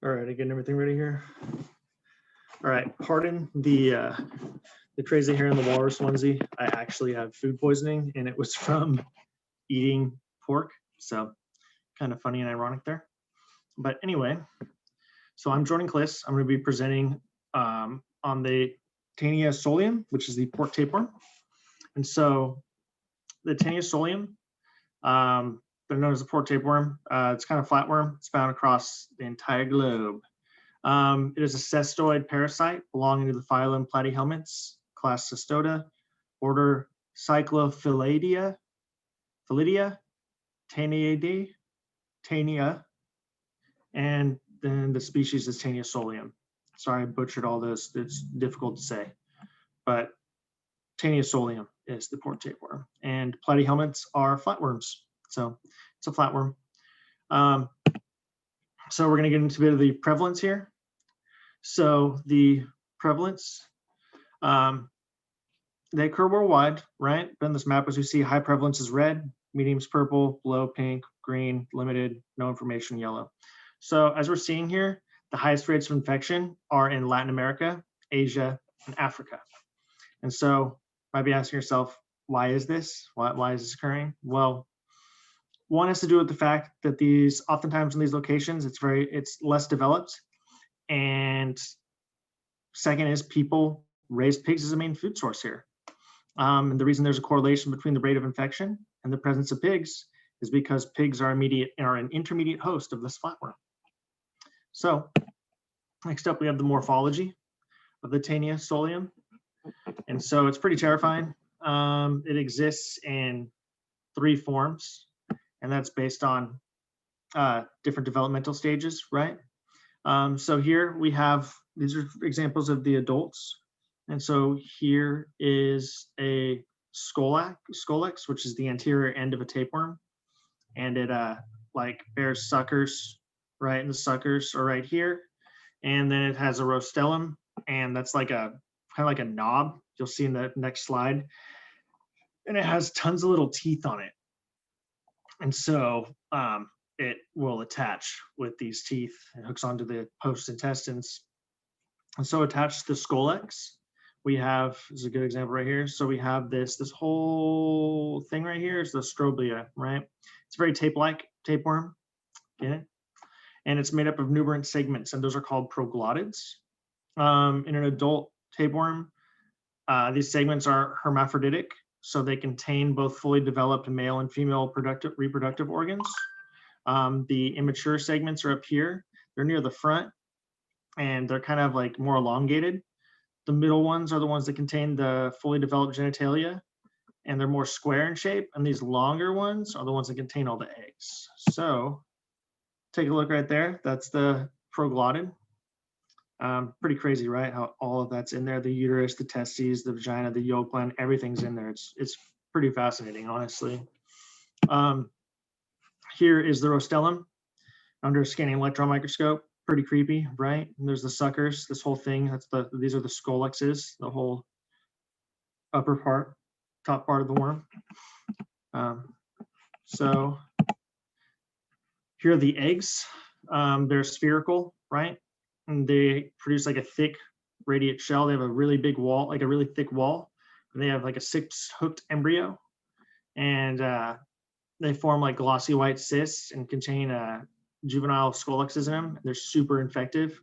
All right, getting everything ready here. All right, pardon the crazy hair in the walrus onesie. I actually have food poisoning, and it was from eating pork. So kind of funny and ironic there. But anyway, so I'm Jordan Kliss. I'm going to be presenting on the Taenia Solium, which is the pork tapeworm. And so the Taenia Solium, they're known as the pork tapeworm. It's kind of flatworm. It's found across the entire globe. It is a cestoid parasite belonging to the phylum Platyhelminths, class Cestota, order Cyclophilidae, Taenidae, Taenia, and then the species is Taenia Solium. Sorry, I butchered all those. It's difficult to say, but Taenia Solium is the pork tapeworm, and Platyhelminths are flatworms. So it's a flatworm. So we're going to get into a bit of the prevalence here. So the prevalence, they occur worldwide, right? But in this map, as you see, high prevalence is red, medium's purple, below pink, green, limited, no information, yellow. So as we're seeing here, the highest rates of infection are in Latin America, Asia, and Africa. And so you might be asking yourself, why is this? Why is this occurring? Well, one has to do with the fact that these, oftentimes in these locations, it's less developed. And second is people raise pigs as a main food source here. And the reason there's a correlation between the rate of infection and the presence of pigs is because pigs are an intermediate host of this flatworm. So next up, we have the morphology of the Taenia Solium. And so it's pretty terrifying. It exists in 3 forms, and that's based on different developmental stages, right? So here we have, these are examples of the adults. And so here is a scolex, which is the anterior end of a tapeworm. And it like bears suckers, right? And the suckers are right here. And then it has a rostellum, and that's like kind of like a knob. You'll see in the next slide. And it has tons of little teeth on it. And so it will attach with these teeth. It hooks onto the post intestines. And so attached to the scolex, we have, this is a good example right here. So we have this whole thing right here is the stroblia, right? It's very tape-like tapeworm, get it? And it's made up of numerous segments, and those are called proglottids. In an adult tapeworm, these segments are hermaphroditic, so they contain both fully developed male and female reproductive organs. The immature segments are up here. They're near the front, and they're kind of like more elongated. The middle ones are the ones that contain the fully developed genitalia, and they're more square in shape. And these longer ones are the ones that contain all the eggs. So take a look right there. That's the proglottid. Pretty crazy, right? How all of that's in there, the uterus, the testes, the vagina, the yolk gland, everything's in there. It's pretty fascinating, honestly. Here is the rostellum under a scanning electron microscope. Pretty creepy, right? And there's the suckers, this whole thing. These are the scolexes, the whole upper part, top part of the worm. So here are the eggs. They're spherical, right? And they produce like a thick radiate shell. They have a really big wall, like a really thick wall. And they have like a 6-hooked embryo. And they form like glossy white cysts and contain juvenile scolexes in them. They're super infective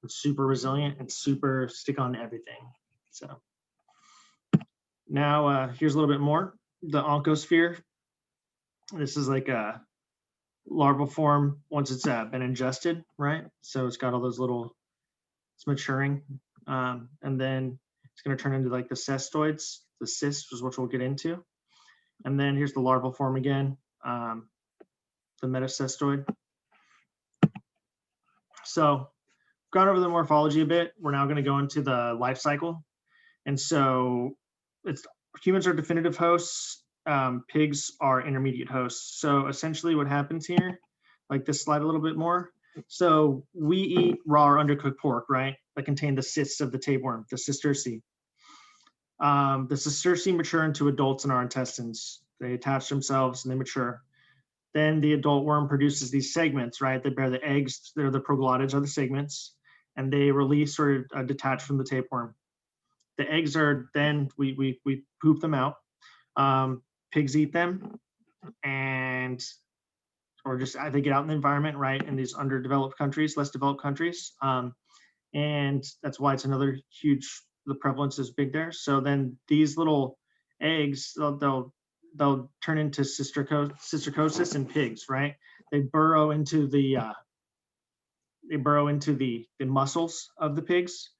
and super resilient and super stick on everything. So now here's a little bit more. The oncosphere. This is like a larval form once it's been ingested, right? So it's got all those little, it's maturing. And then it's going to turn into like the cestoids, the cysts, which we'll get into. And then here's the larval form again, the metacestoid. So gone over the morphology a bit. We're now going to go into the life cycle. And so humans are definitive hosts. Pigs are intermediate hosts. So essentially what happens here, like this slide a little bit more. So we eat raw or undercooked pork, right? That contain the cysts of the tapeworm, the sesterci. The sesterci mature into adults in our intestines. They attach themselves and they mature. then the adult worm produces these segments, right? They bear the eggs, they're the proglottids are the segments, and they release or detach from the tapeworm. The eggs are then, we poop them out. Pigs eat them, and or just they get out in the environment, right? In these underdeveloped countries, less developed countries. And that's why it's another huge, the prevalence is big there. So then these little eggs, they'll turn into cysticercosis in pigs, right? They burrow into the muscles of the pigs,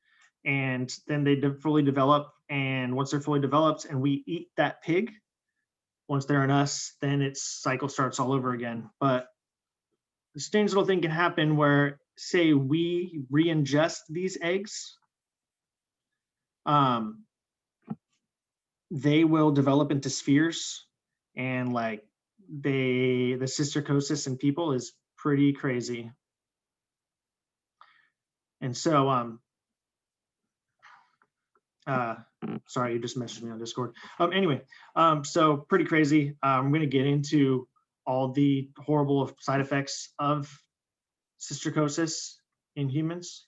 and then they fully develop. And once they're fully developed, and we eat that pig, once they're in us, then its cycle starts all over again. But the strange little thing can happen where, say, we re-ingest these eggs, they will develop into spheres, and like the cysticercosis in people is pretty crazy. And so sorry, you just messaged me on Discord. Anyway, so pretty crazy. I'm going to get into all the horrible side effects of cysticercosis in humans.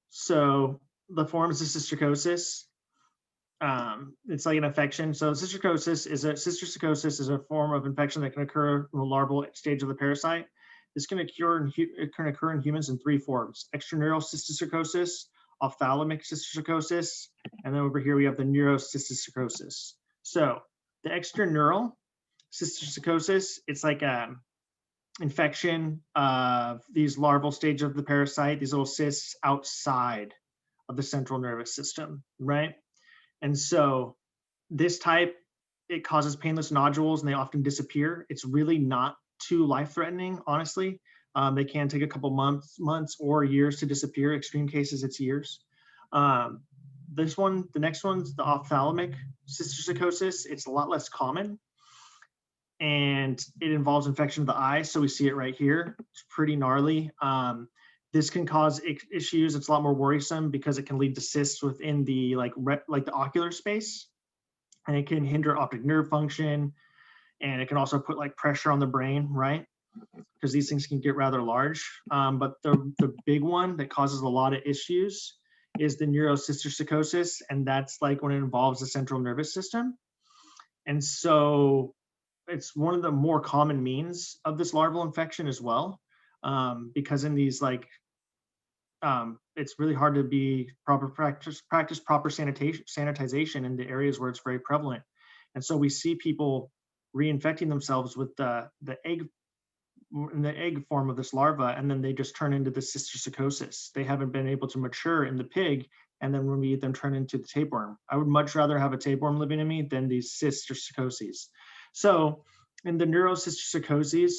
So the forms of cysticercosis, it's like an infection. So cysticercosis is a form of infection that can occur in the larval stage of the parasite. This can occur in humans in 3 forms: extraneural cysticercosis, ophthalmic cysticercosis, and then over here we have the neurocysticercosis. So the extraneural cysticercosis, it's like a infection of these larval stage of the parasite, these little cysts outside of the central nervous system, right? And so this type, it causes painless nodules and they often disappear. It's really not too life-threatening, honestly. They can take a couple months or years to disappear. Extreme cases, it's years. The next one's the ophthalmic cysticercosis. It's a lot less common, and it involves infection of the eye. So we see it right here. It's pretty gnarly. This can cause issues. It's a lot more worrisome because it can lead to cysts within the like the ocular space, and it can hinder optic nerve function, and it can also put like pressure on the brain, right? Because these things can get rather large. But the big one that causes a lot of issues is the neurocysticercosis, and that's like when it involves the central nervous system. And so it's one of the more common means of this larval infection as well, because in these like, it's really hard to be practice proper sanitization in the areas where it's very prevalent. And so we see people reinfecting themselves with the egg form of this larva, and then they just turn into the cysticercosis. They haven't been able to mature in the pig, and then when we eat them, turn into the tapeworm. I would much rather have a tapeworm living in me than these cysticercoses. So in the neurocysticercoses,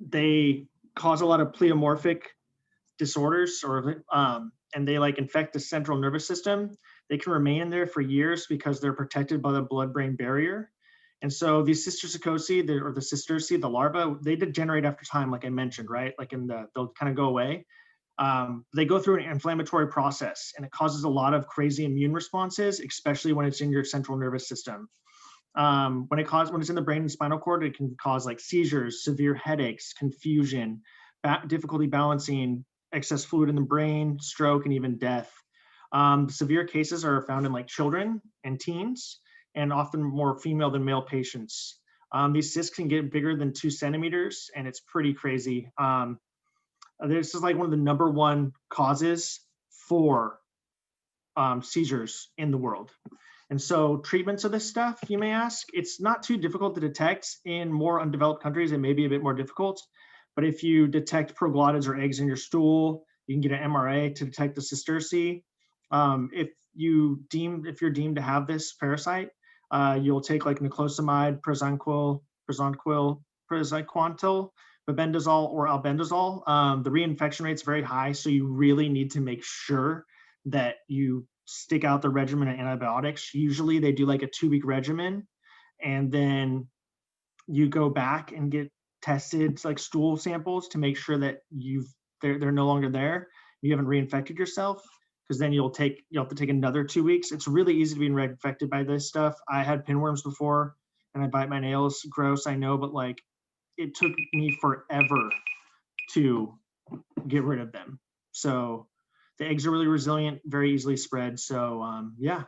they cause a lot of pleomorphic disorders, or and they like infect the central nervous system. They can remain in there for years because they're protected by the blood-brain barrier. And so these cysticercosis, or the cysticerci, the larvae, they degenerate after time, like I mentioned, right? Like they'll kind of go away. They go through an inflammatory process, and it causes a lot of crazy immune responses, especially when it's in your central nervous system. When it's in the brain and spinal cord, it can cause like seizures, severe headaches, confusion, difficulty balancing, excess fluid in the brain, stroke, and even death. Severe cases are found in like children and teens, and often more female than male patients. These cysts can get bigger than 2 centimeters, and it's pretty crazy. This is like one of the #1 causes for seizures in the world. And so treatments of this stuff, you may ask, it's not too difficult to detect. In more undeveloped countries, it may be a bit more difficult. But if you detect proglottids or eggs in your stool, you can get an MRA to detect the cysticerci. If you're deemed to have this parasite, you'll take like niclosamide, praziquantel, mebendazole, or albendazole. The reinfection rate's very high, so you really need to make sure that you stick out the regimen of antibiotics. Usually they do like a 2-week regimen, and then you go back and get tested, like stool samples, to make sure that they're no longer there. You haven't reinfected yourself, because then you'll have to take another 2 weeks. It's really easy to be infected by this stuff. I had pinworms before, and I bite my nails. Gross, I know, but like it took me forever to get rid of them. So the eggs are really resilient, very easily spread. So yeah.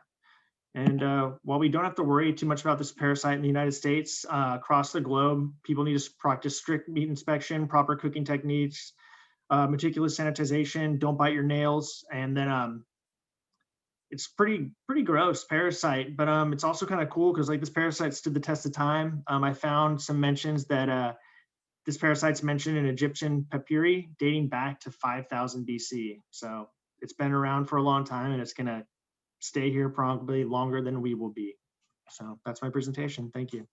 And while we don't have to worry too much about this parasite in the United States, across the globe, people need to practice strict meat inspection, proper cooking techniques, meticulous sanitization, don't bite your nails. And then it's pretty gross parasite, but it's also kind of cool because like this parasite stood the test of time. I found some mentions that this parasite's mentioned in Egyptian papyri dating back to 5000 BC. So it's been around for a long time, and it's gonna stay here probably longer than we will be. So that's my presentation. Thank you.